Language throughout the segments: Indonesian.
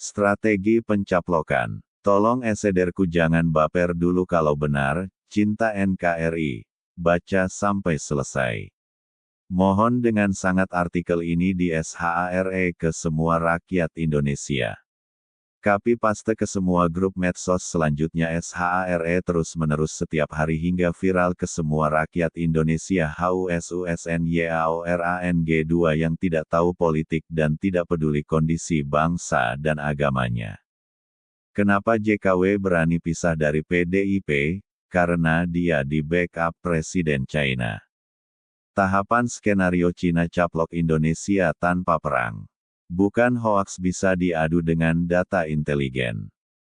Strategi pencaplokan. Tolong esederku jangan baper dulu kalau benar, cinta NKRI. Baca sampai selesai. Mohon dengan sangat artikel ini di SHARE ke semua rakyat Indonesia. Copy paste ke semua grup medsos selanjutnya. SHARE terus-menerus setiap hari hingga viral ke semua rakyat Indonesia. HUSUSNYAORANG 2 yang tidak tahu politik dan tidak peduli kondisi bangsa dan agamanya. Kenapa JKW berani pisah dari PDIP? Karena dia di backup Presiden China. Tahapan skenario Cina caplok Indonesia tanpa perang. Bukan hoaks bisa diadu dengan data intelijen.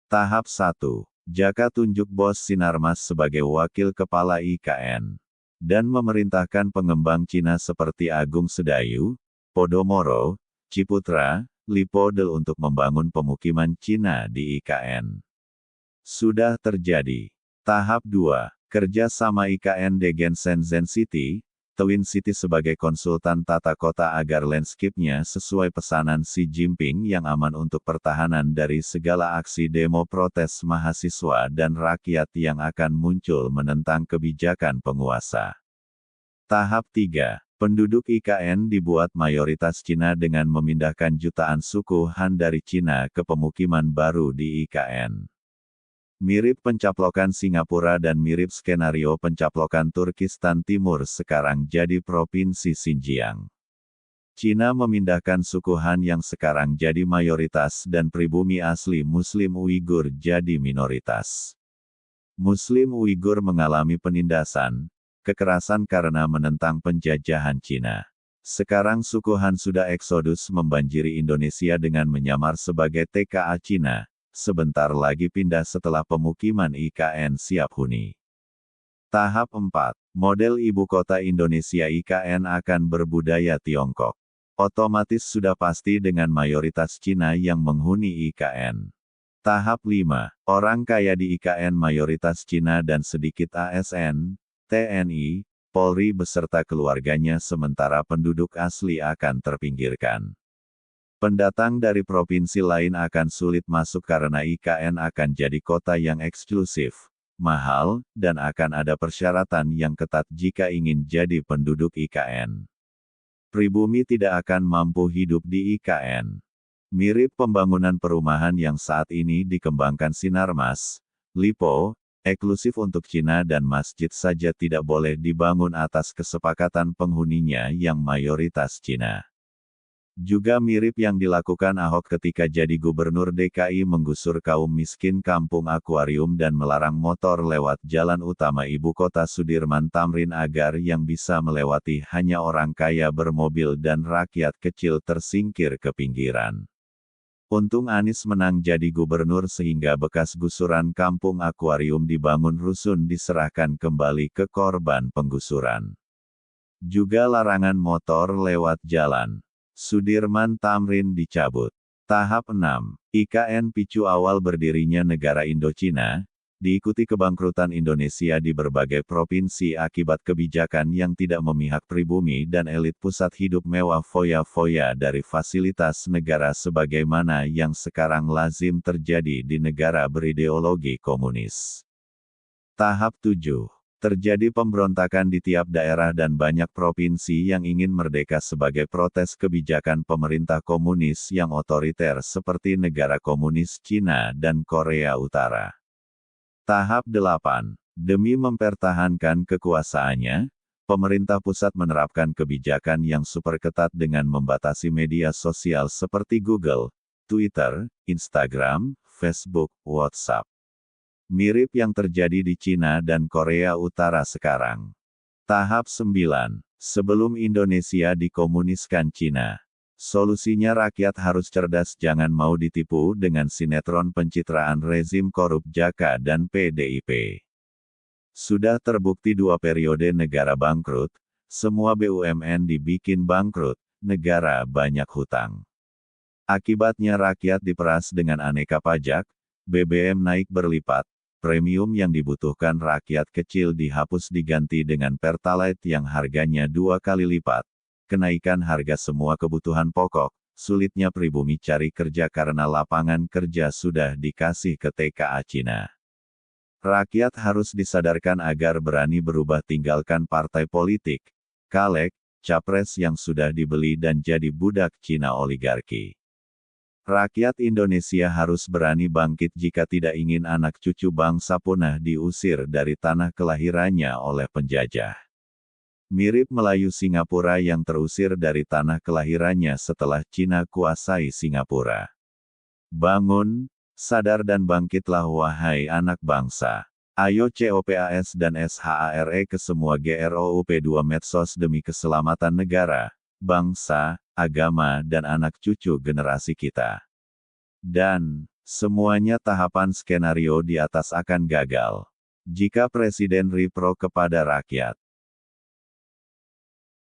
Tahap 1. Jaka tunjuk Bos Sinarmas sebagai wakil kepala IKN. Dan memerintahkan pengembang Cina seperti Agung Sedayu, Podomoro, Ciputra, Lipodel untuk membangun pemukiman Cina di IKN. Sudah terjadi. Tahap 2. Kerja sama IKN Degen Shenzhen City, Twin City sebagai konsultan tata kota agar landscape-nya sesuai pesanan Xi Jinping yang aman untuk pertahanan dari segala aksi demo protes mahasiswa dan rakyat yang akan muncul menentang kebijakan penguasa. Tahap 3. Penduduk IKN dibuat mayoritas Cina dengan memindahkan jutaan suku Han dari Cina ke pemukiman baru di IKN. Mirip pencaplokan Singapura dan mirip skenario pencaplokan Turkistan Timur sekarang jadi Provinsi Xinjiang. Cina memindahkan suku Han yang sekarang jadi mayoritas dan pribumi asli Muslim Uighur jadi minoritas. Muslim Uighur mengalami penindasan, kekerasan karena menentang penjajahan Cina. Sekarang suku Han sudah eksodus membanjiri Indonesia dengan menyamar sebagai TKA Cina. Sebentar lagi pindah setelah pemukiman IKN siap huni. Tahap 4. Model ibu kota Indonesia IKN akan berbudaya Tiongkok. Otomatis sudah pasti dengan mayoritas Cina yang menghuni IKN. Tahap 5. Orang kaya di IKN mayoritas Cina dan sedikit ASN, TNI, Polri beserta keluarganya sementara penduduk asli akan terpinggirkan. Pendatang dari provinsi lain akan sulit masuk karena IKN akan jadi kota yang eksklusif, mahal, dan akan ada persyaratan yang ketat jika ingin jadi penduduk IKN. Pribumi tidak akan mampu hidup di IKN. Mirip pembangunan perumahan yang saat ini dikembangkan Sinarmas, Lipo, eksklusif untuk Cina dan masjid saja tidak boleh dibangun atas kesepakatan penghuninya yang mayoritas Cina. Juga mirip yang dilakukan Ahok ketika jadi gubernur DKI menggusur kaum miskin kampung akuarium dan melarang motor lewat jalan utama ibu kota Sudirman Tamrin agar yang bisa melewati hanya orang kaya bermobil dan rakyat kecil tersingkir ke pinggiran. Untung Anies menang jadi gubernur sehingga bekas gusuran kampung akuarium dibangun rusun diserahkan kembali ke korban penggusuran. Juga larangan motor lewat jalan Sudirman Tamrin dicabut. Tahap 6. IKN picu awal berdirinya negara Indochina, diikuti kebangkrutan Indonesia di berbagai provinsi akibat kebijakan yang tidak memihak pribumi dan elit pusat hidup mewah foya-foya dari fasilitas negara sebagaimana yang sekarang lazim terjadi di negara berideologi komunis. Tahap 7. Terjadi pemberontakan di tiap daerah dan banyak provinsi yang ingin merdeka sebagai protes kebijakan pemerintah komunis yang otoriter seperti negara komunis Cina dan Korea Utara. Tahap 8. Demi mempertahankan kekuasaannya, pemerintah pusat menerapkan kebijakan yang super ketat dengan membatasi media sosial seperti Google, Twitter, Instagram, Facebook, WhatsApp. Mirip yang terjadi di Cina dan Korea Utara sekarang. Tahap 9. Sebelum Indonesia dikomuniskan Cina. Solusinya rakyat harus cerdas, jangan mau ditipu dengan sinetron pencitraan rezim korup Jaka dan PDIP. Sudah terbukti 2 periode negara bangkrut, semua BUMN dibikin bangkrut, negara banyak hutang. Akibatnya rakyat diperas dengan aneka pajak, BBM naik berlipat, premium yang dibutuhkan rakyat kecil dihapus diganti dengan Pertalite yang harganya 2 kali lipat, kenaikan harga semua kebutuhan pokok, sulitnya pribumi cari kerja karena lapangan kerja sudah dikasih ke TKA Cina. Rakyat harus disadarkan agar berani berubah, tinggalkan partai politik, caleg, capres yang sudah dibeli dan jadi budak Cina oligarki. Rakyat Indonesia harus berani bangkit jika tidak ingin anak cucu bangsa punah diusir dari tanah kelahirannya oleh penjajah. Mirip Melayu Singapura yang terusir dari tanah kelahirannya setelah Cina kuasai Singapura. Bangun, sadar dan bangkitlah wahai anak bangsa. Ayo COPAS dan SHARE ke semua GROUP 2 medsos demi keselamatan negara, bangsa, agama dan anak cucu generasi kita. Dan, semuanya tahapan skenario di atas akan gagal. Jika Presiden repro kepada rakyat.